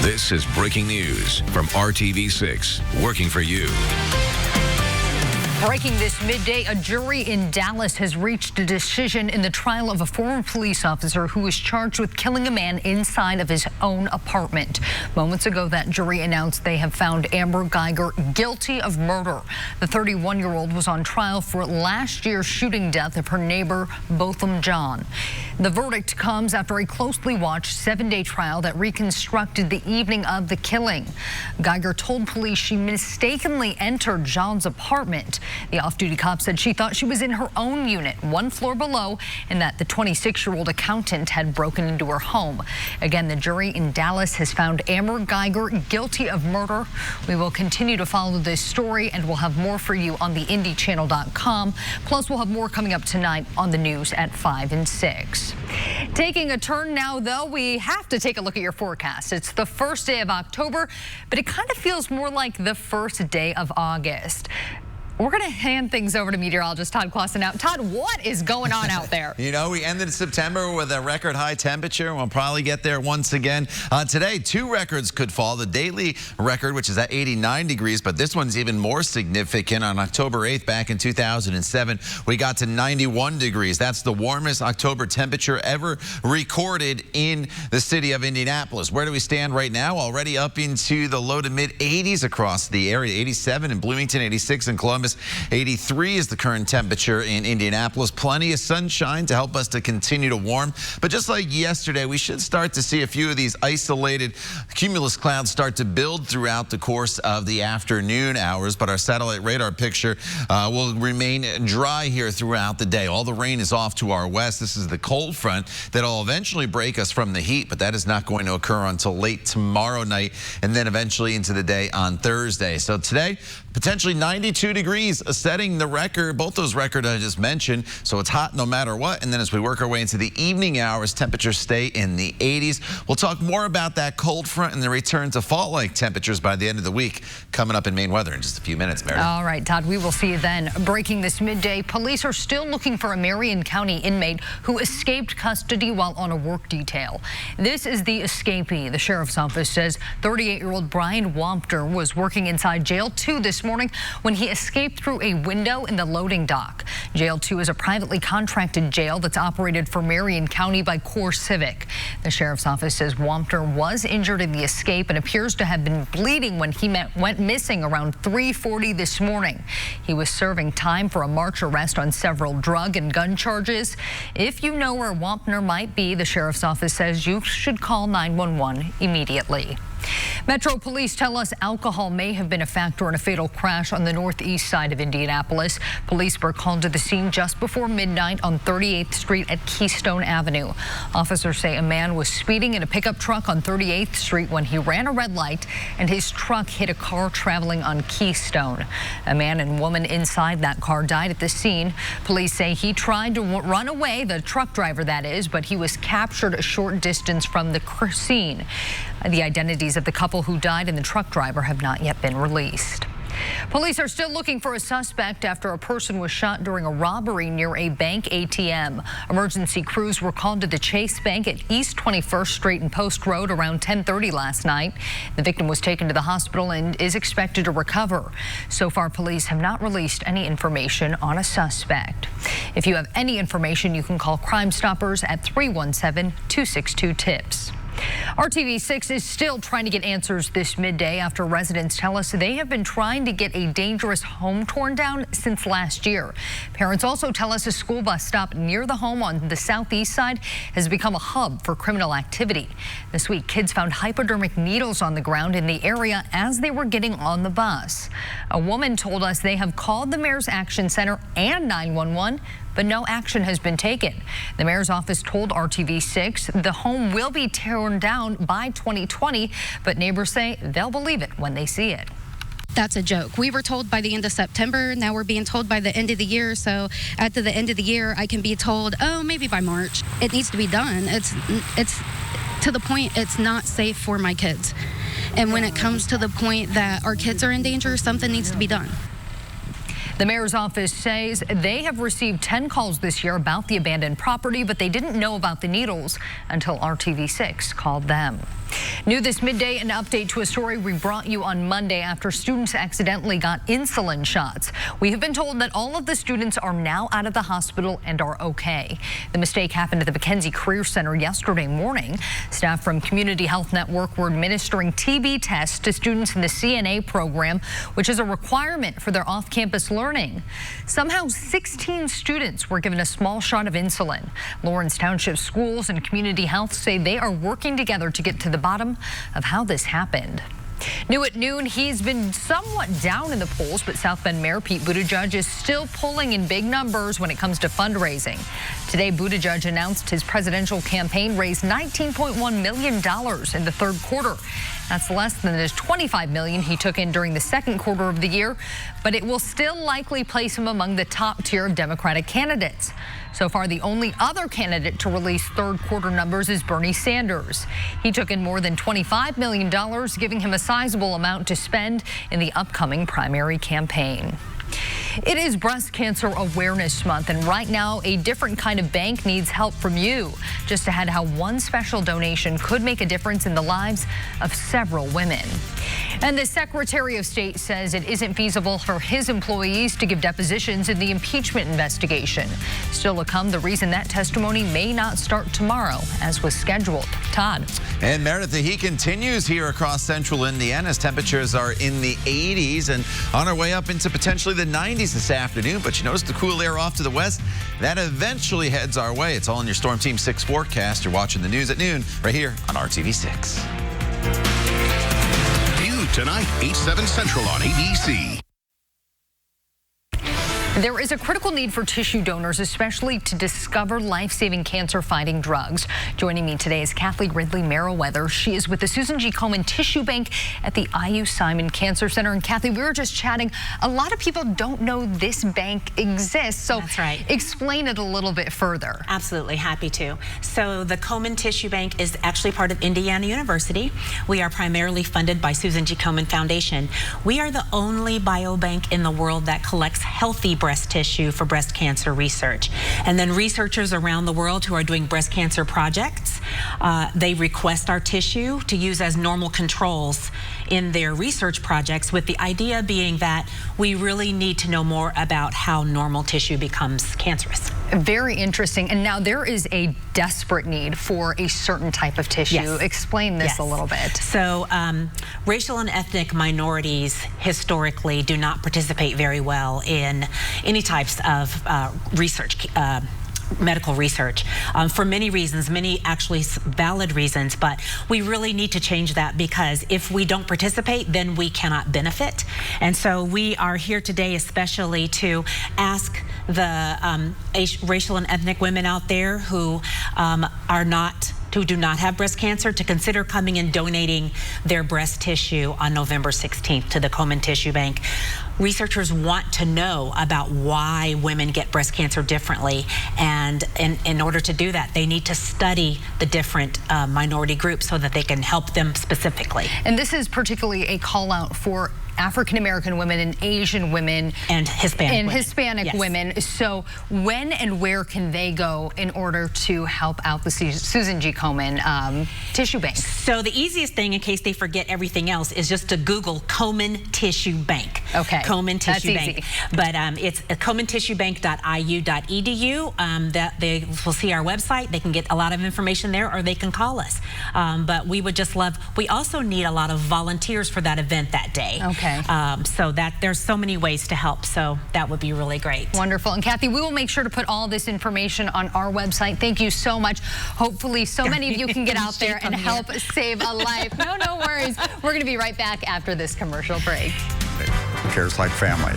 This is breaking news from RTV6, working for you. Breaking this midday, a jury in Dallas has reached a decision in the trial of a former police officer who was charged with killing a man inside of his own apartment. Moments ago, that jury announced they have found Amber Geiger guilty of murder. The 31-year-old was on trial for last year's shooting death of her neighbor, Botham John. The verdict comes after a closely watched 7-day trial that reconstructed the evening of the killing. Geiger told police she mistakenly entered John's apartment. The off-duty cop said she thought she was in her own unit, one floor below, and that the 26-year-old accountant had broken into her home. Again, the jury in Dallas has found Amber Geiger guilty of murder. We will continue to follow this story, and we'll have more for you on the IndyChannel.com. Plus, we'll have more coming up tonight on the news at 5 and 6. Taking a turn now, though, we have to take a look at your forecast. It's the first day of October, but it kind of feels more like the first day of August. We're going to hand things over to meteorologist Todd Clausen now. Todd, what is going on out there? You know, we ended September with a record high temperature. We'll probably get there once again. Today, 2 records could fall. The daily record, which is at 89 degrees, but this one's even more significant. On October 8th, back in 2007, we got to 91 degrees. That's the warmest October temperature ever recorded in the city of Indianapolis. Where do we stand right now? Already up into the low to mid 80s across the area. 87 in Bloomington, 86 in Columbus. 83 is the current temperature in Indianapolis. Plenty of sunshine to help us to continue to warm. But just like yesterday, we should start to see a few of these isolated cumulus clouds start to build throughout the course of the afternoon hours. But our satellite radar picture will remain dry here throughout the day. All the rain is off to our west. This is the cold front that will eventually break us from the heat, but that is not going to occur until late tomorrow night and then eventually into the day on Thursday. So today, potentially 92 degrees, setting the record, both those records I just mentioned. So it's hot no matter what. And then as we work our way into the evening hours, temperatures stay in the 80s. We'll talk more about that cold front and the return to fall-like temperatures by the end of the week coming up in Maine weather in just a few minutes, Meredith. All right, Todd, we will see you then. Breaking this midday, police are still looking for a Marion County inmate who escaped custody while on a work detail. This is the escapee. The sheriff's office says 38-year-old Brian Wampter was working inside jail 2 this morning when he escaped through a window in the loading dock. Jail 2 is a privately contracted jail that's operated for Marion County by Core Civic. The sheriff's office says Wampter was injured in the escape and appears to have been bleeding when he went missing around 3:40 this morning. He was serving time for a March arrest on several drug and gun charges. If you know where Wampter might be, the sheriff's office says you should call 911 immediately. Metro Police tell us alcohol may have been a factor in a fatal crash on the northeast side of Indianapolis. Police were called to the scene just before midnight on 38th Street at Keystone Avenue. Officers say a man was speeding in a pickup truck on 38th Street when he ran a red light and his truck hit a car traveling on Keystone. A man and woman inside that car died at the scene. Police say he tried to run away, the truck driver that is, but he was captured a short distance from the scene. The identities of the couple who died and the truck driver have not yet been released. Police are still looking for a suspect after a person was shot during a robbery near a bank ATM. Emergency crews were called to the Chase Bank at East 21st Street and Post Road around 10:30 last night. The victim was taken to the hospital and is expected to recover. So far, police have not released any information on a suspect. If you have any information, you can call Crime Stoppers at 317-262-TIPS. RTV6 is still trying to get answers this midday after residents tell us they have been trying to get a dangerous home torn down since last year. Parents also tell us a school bus stop near the home on the southeast side has become a hub for criminal activity. This week, kids found hypodermic needles on the ground in the area as they were getting on the bus. A woman told us they have called the Mayor's Action Center and 911, but no action has been taken. The mayor's office told RTV6 the home will be torn down by 2020, but neighbors say they'll believe it when they see it. That's a joke. We were told by the end of September. Now we're being told by the end of the year. So at the end of the year, I can be told, oh, maybe by March. It needs to be done. It's to the point it's not safe for my kids. And when it comes to the point that our kids are in danger, something needs to be done. The mayor's office says they have received 10 calls this year about the abandoned property, but they didn't know about the needles until RTV6 called them. New this midday, an update to a story we brought you on Monday after students accidentally got insulin shots. We have been told that all of the students are now out of the hospital and are okay. The mistake happened at the McKenzie Career Center yesterday morning. Staff from Community Health Network were administering TB tests to students in the CNA program, which is a requirement for their off-campus learning. Somehow 16 students were given a small shot of insulin. Lawrence Township Schools and Community Health say they are working together to get to the bottom of how this happened. New at noon, he's been somewhat down in the polls, but South Bend Mayor Pete Buttigieg is still pulling in big numbers when it comes to fundraising. Today, Buttigieg announced his presidential campaign raised $19.1 million in the third quarter. That's less than the $25 million he took in during the second quarter of the year, but it will still likely place him among the top tier of Democratic candidates. So far, the only other candidate to release third quarter numbers is Bernie Sanders. He took in more than $25 million, giving him a sizable amount to spend in the upcoming primary campaign. It is Breast Cancer Awareness Month, and right now a different kind of bank needs help from you. Just ahead, how one special donation could make a difference in the lives of several women. And the Secretary of State says it isn't feasible for his employees to give depositions in the impeachment investigation. Still to come, the reason that testimony may not start tomorrow as was scheduled. Todd. And Meredith, the heat continues here across central Indiana as temperatures are in the 80s and on our way up into potentially the 90s this afternoon. But you notice the cool air off to the west, that eventually heads our way. It's all in your Storm Team 6 forecast. You're watching the news at noon right here on RTV6. Tonight, 8/7 Central on ABC. There is a critical need for tissue donors, especially to discover life-saving cancer-fighting drugs. Joining me today is Kathleen Ridley Merriweather. She is with the Susan G. Komen Tissue Bank at the IU Simon Cancer Center. And Kathy, we were just chatting. A lot of people don't know this bank exists. So that's right. Explain it a little bit further. Absolutely, happy to. So the Komen Tissue Bank is actually part of Indiana University. We are primarily funded by Susan G. Komen Foundation. We are the only biobank in the world that collects healthy breast tissue for breast cancer research. And then researchers around the world who are doing breast cancer projects, they request our tissue to use as normal controls in their research projects, with the idea being that we really need to know more about how normal tissue becomes cancerous. Very interesting. And now there is a desperate need for a certain type of tissue. Yes. Explain this a little bit. So racial and ethnic minorities historically do not participate very well in any types of research, medical research, for many reasons, many actually valid reasons, but we really need to change that, because if we don't participate, then we cannot benefit. And so we are here today especially to ask the racial and ethnic women out there who do not have breast cancer to consider coming and donating their breast tissue on November 16th to the Komen Tissue Bank. Researchers want to know about why women get breast cancer differently, and in order to do that, they need to study the different minority groups so that they can help them specifically. And this is particularly a call out for African-American women and Asian women and Hispanic women. So when and where can they go in order to help out the Susan G. Komen Tissue Bank? So the easiest thing, in case they forget everything else, is just to Google Komen Tissue Bank. Okay. Komen Tissue Bank. Easy. But it's komentissuebank.iu.edu. That they will see our website. They can get a lot of information there, or they can call us. But we would just love, we also need a lot of volunteers for that event that day. Okay. So that there's so many ways to help. So that would be really great. Wonderful. And Kathy, we will make sure to put all this information on our website. Thank you so much. Hopefully so many of you can get out there and help save a life. No worries. We're going to be right back after this commercial break. Cares like family.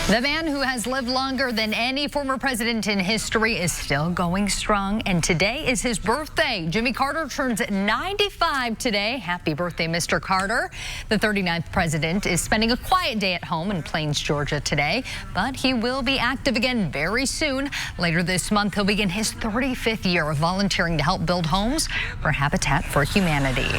The man who has lived longer than any former president in history is still going strong, and today is his birthday. Jimmy Carter turns 95 today. Happy birthday, Mr. Carter. The 39th president is spending a quiet day at home in Plains, Georgia today, but he will be active again very soon. Later this month, he'll begin his 35th year of volunteering to help build homes for Habitat for Humanity.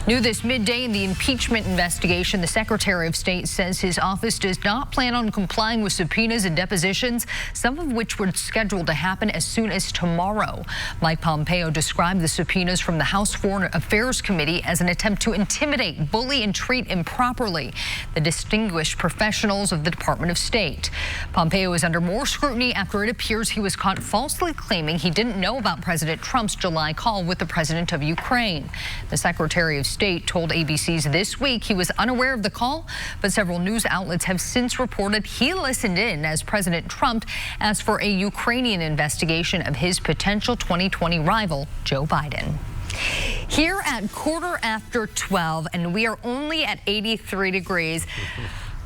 New this midday in the impeachment investigation, the Secretary of State says his office does not plan on complying with subpoenas and depositions, some of which were scheduled to happen as soon as tomorrow. Mike Pompeo described the subpoenas from the House Foreign Affairs Committee as an attempt to intimidate, bully, and treat improperly the distinguished professionals of the Department of State. Pompeo is under more scrutiny after it appears he was caught falsely claiming he didn't know about President Trump's July call with the president of Ukraine. The Secretary of State told ABC's This Week he was unaware of the call, but several news outlets have since reported he listened in as President Trump asked for a Ukrainian investigation of his potential 2020 rival, Joe Biden. Here at 12:15, and we are only at 83 degrees.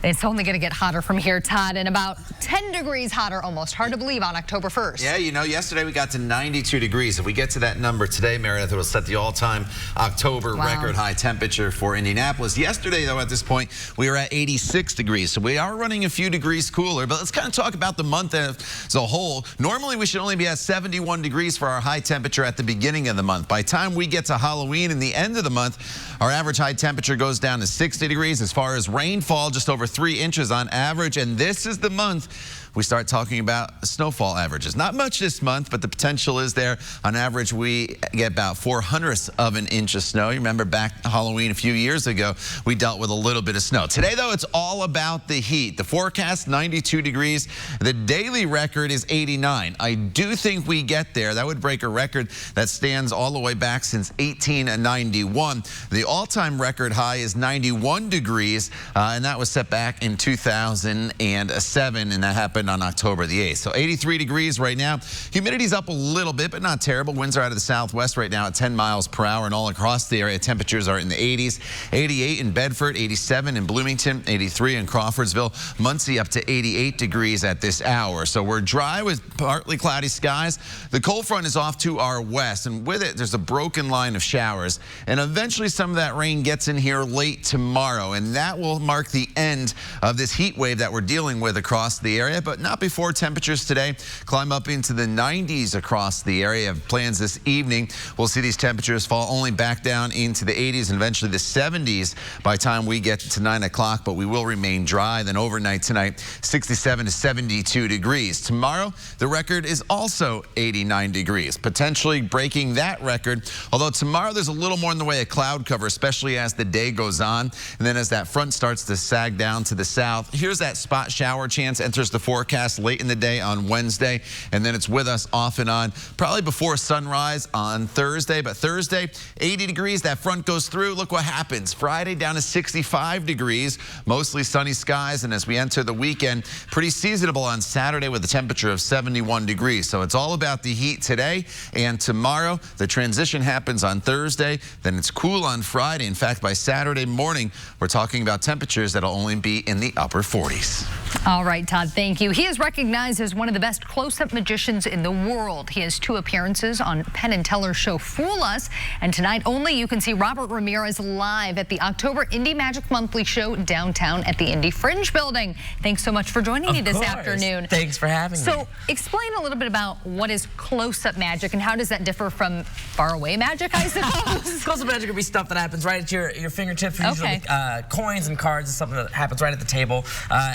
It's only going to get hotter from here, Todd, and about 10 degrees hotter almost. Hard to believe on October 1st. Yeah, you know, yesterday we got to 92 degrees. If we get to that number today, Meredith, it will set the all-time October record high temperature for Indianapolis. Yesterday, though, at this point, we were at 86 degrees. So we are running a few degrees cooler. But let's kind of talk about the month as a whole. Normally, we should only be at 71 degrees for our high temperature at the beginning of the month. By the time we get to Halloween and the end of the month, our average high temperature goes down to 60 degrees. As far as rainfall, just over 3 inches on average, and this is the month we start talking about snowfall averages. Not much this month, but the potential is there. On average, we get about 0.04 of an inch of snow. You remember back Halloween a few years ago, we dealt with a little bit of snow. Today, though, it's all about the heat. The forecast, 92 degrees. The daily record is 89. I do think we get there. That would break a record that stands all the way back since 1891. The all-time record high is 91 degrees, and that was set back in 2007, and that happened on October the 8th. So 83 degrees right now. Humidity's up a little bit, but not terrible. Winds are out of the southwest right now at 10 miles per hour, and all across the area, temperatures are in the 80s. 88 in Bedford, 87 in Bloomington, 83 in Crawfordsville. Muncie up to 88 degrees at this hour. So we're dry with partly cloudy skies. The cold front is off to our west, and with it, there's a broken line of showers. And eventually, some of that rain gets in here late tomorrow, and that will mark the end of this heat wave that we're dealing with across the area. But not before temperatures today climb up into the 90s across the area. Have plans this evening. We'll see these temperatures fall only back down into the 80s and eventually the 70s by the time we get to 9 o'clock, but we will remain dry. Then overnight tonight, 67 to 72 degrees. Tomorrow, the record is also 89 degrees, potentially breaking that record. Although tomorrow there's a little more in the way of cloud cover, especially as the day goes on. And then as that front starts to sag down to the south, here's that spot shower chance enters the forecast late in the day on Wednesday, and then it's with us off and on probably before sunrise on Thursday. But Thursday, 80 degrees, that front goes through. Look what happens. Friday down to 65 degrees, mostly sunny skies, and as we enter the weekend, pretty seasonable on Saturday with a temperature of 71 degrees. So it's all about the heat today and tomorrow. The transition happens on Thursday, then it's cool on Friday. In fact, by Saturday morning, we're talking about temperatures that'll only be in the upper 40s. All right, Todd, thank you. He is recognized as one of the best close-up magicians in the world. He has 2 appearances on Penn and Teller's show Fool Us, and tonight only you can see Robert Ramirez live at the October Indie Magic Monthly Show downtown at the Indy Fringe Building. Thanks so much for joining me this afternoon. Thanks for having me. So explain a little bit about what is close-up magic and how does that differ from far-away magic, I suppose? Close-up magic would be stuff that happens right at your fingertips. Usually coins and cards is something that happens right at the table,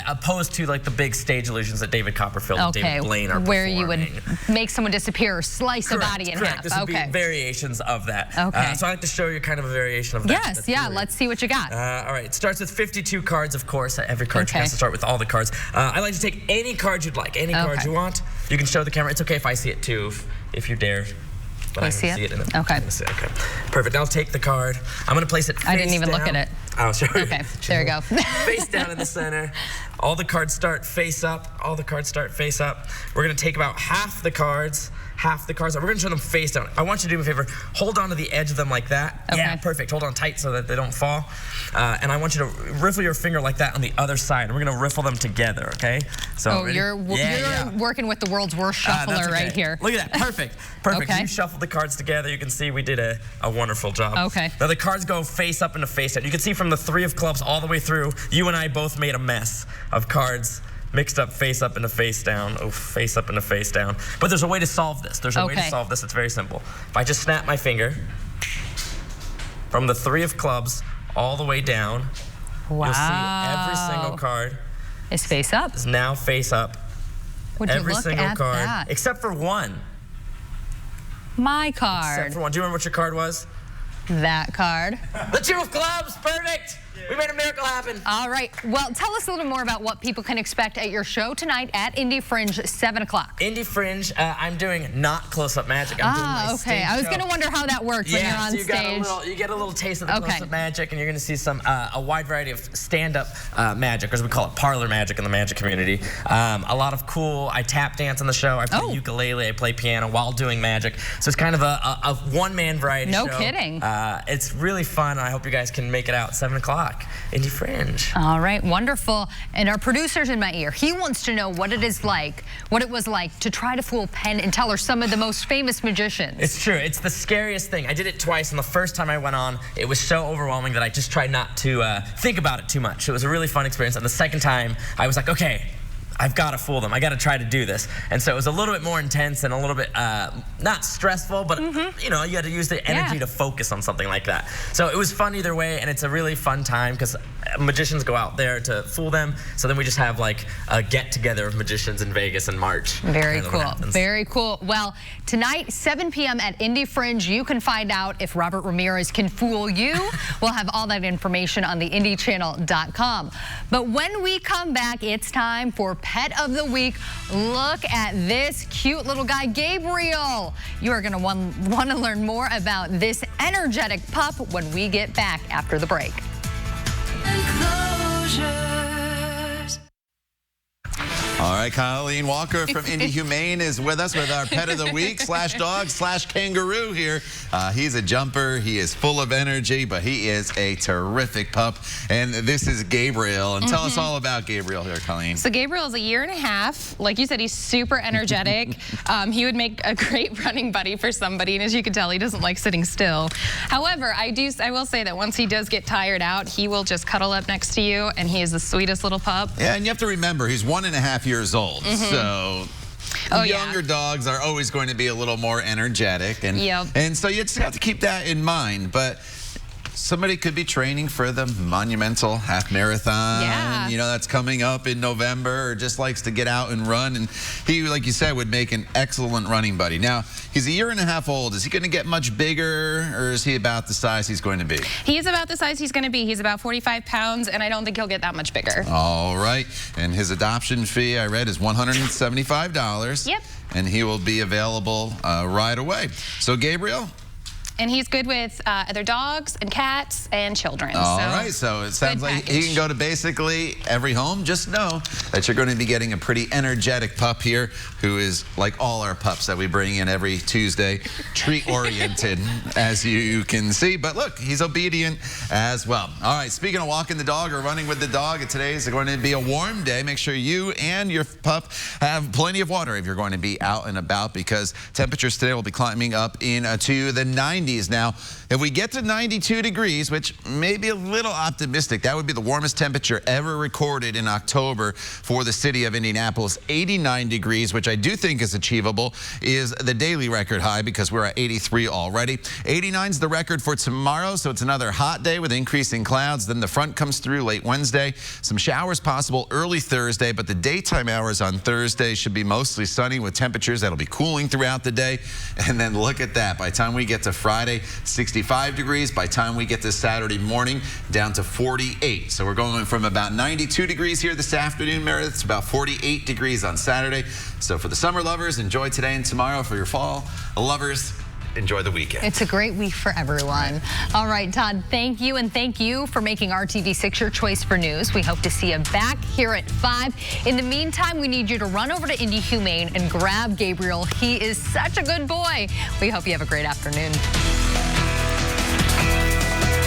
opposed to like the big stage illusions that David Copperfield and David Blaine are where performing. You would make someone disappear or slice a body in half. This would be variations of that. So I like to show you kind of a variation of that. Yes, let's see what you got. All right, it starts with 52 cards, of course. Every card has to start with all the cards. I like to take any card you'd like, any card you want. You can show the camera. It's okay if I see it too, if you dare. But I see it. Okay. Perfect. I'll take the card. I'm going to place it face down. I didn't even look at it. Oh, sure. Okay, there you go. Face down in the center. All the cards start face up. All the cards start face up. We're going to take about half the cards. We're going to show them face down. I want you to do me a favor. Hold on to the edge of them like that. Yeah, perfect. Hold on tight so that they don't fall. And I want you to riffle your finger like that on the other side. And we're going to riffle them together, okay? So you're working with the world's worst shuffler right here. Look at that. Perfect. Perfect. You shuffle the cards together. You can see we did a wonderful job. Okay. Now the cards go face up into face down. You can see from the 3 of clubs all the way through, you and I both made a mess of cards mixed up face up into face down. Oh, face up into face down. But there's a way to solve this. There's a way to solve this. It's very simple. If I just snap my finger, from the 3 of clubs all the way down. Wow. You'll see every single card is face up. is now face up. Would every you look single at card, that? except for one. My card. Except for one. Do you remember what your card was? That card. The 2 of clubs. Perfect. We made a miracle happen. All right. Well, tell us a little more about what people can expect at your show tonight at Indy Fringe, 7 o'clock. Indy Fringe, I'm doing not close-up magic. I'm doing my okay. stage I was show. going to wonder how that worked when you're on so stage. you get a little taste of the close-up magic, and you're going to see some a wide variety of stand-up magic, or as we call it, parlor magic in the magic community. A lot of cool. I tap dance on the show. I play ukulele. I play piano while doing magic. So it's kind of a one-man variety show. No kidding. It's really fun. I hope you guys can make it out 7 o'clock. Indy Fringe. All right, wonderful. And our producer's in my ear. He wants to know what it was like to try to fool Penn and Teller, some of the most famous magicians. It's true. It's the scariest thing. I did it twice, and the first time I went on, it was so overwhelming that I just tried not to think about it too much. It was a really fun experience. And the second time, I was like, okay, I've got to fool them. I got to try to do this. And so it was a little bit more intense and a little bit not stressful, but you know, you got to use the energy to focus on something like that. So it was fun either way, and it's a really fun time because magicians go out there to fool them. So then we just have like a get-together of magicians in Vegas in March. Very cool. Very cool. Well, tonight, 7 p.m. at Indy Fringe, you can find out if Robert Ramirez can fool you. We'll have all that information on the IndyChannel.com. But when we come back, it's time for Pet of the Week. Look at this cute little guy, Gabriel. You are going to want to learn more about this energetic pup when we get back after the break. All right, Colleen Walker from Indy Humane is with us with our Pet of the Week /dog /kangaroo here. He's a jumper. He is full of energy, but he is a terrific pup. And this is Gabriel. And tell us all about Gabriel here, Colleen. So Gabriel is a 1.5 years. Like you said, he's super energetic. He would make a great running buddy for somebody. And as you can tell, he doesn't like sitting still. However, I will say that once he does get tired out, he will just cuddle up next to you. And he is the sweetest little pup. Yeah, and you have to remember, he's 1.5 years old. So younger dogs are always going to be a little more energetic. And so you just have to keep that in mind. But somebody could be training for the monumental half marathon. Yeah. You know, that's coming up in November, or just likes to get out and run. And he, like you said, would make an excellent running buddy. Now, he's 1.5 years old. Is he going to get much bigger, or is he about the size he's going to be? He is about the size he's going to be. He's about 45 pounds, and I don't think he'll get that much bigger. All right. And his adoption fee, I read, is $175. Yep. And he will be available right away. So, Gabriel? And he's good with other dogs and cats and children. All right, so it sounds like he can go to basically every home. Just know that you're going to be getting a pretty energetic pup here who is, like all our pups that we bring in every Tuesday, treat-oriented, as you can see. But look, he's obedient as well. All right, speaking of walking the dog or running with the dog, today is going to be a warm day. Make sure you and your pup have plenty of water if you're going to be out and about, because temperatures today will be climbing up into the 90s. Now, if we get to 92 degrees, which may be a little optimistic, that would be the warmest temperature ever recorded in October for the city of Indianapolis. 89 degrees, which I do think is achievable, is the daily record high, because we're at 83 already. 89 is the record for tomorrow, so it's another hot day with increasing clouds. Then the front comes through late Wednesday. Some showers possible early Thursday, but the daytime hours on Thursday should be mostly sunny with temperatures that'll be cooling throughout the day. And then look at that. By the time we get to Friday, 65 degrees. By the time we get to Saturday morning, down to 48. So we're going from about 92 degrees here this afternoon, Meredith. It's about 48 degrees on Saturday. So for the summer lovers, enjoy today and tomorrow. For your fall lovers, enjoy the weekend. It's a great week for everyone. All right, Todd, thank you, and thank you for making RTV6 your choice for news. We hope to see you back here at 5. In the meantime, we need you to run over to Indy Humane and grab Gabriel. He is such a good boy. We hope you have a great afternoon.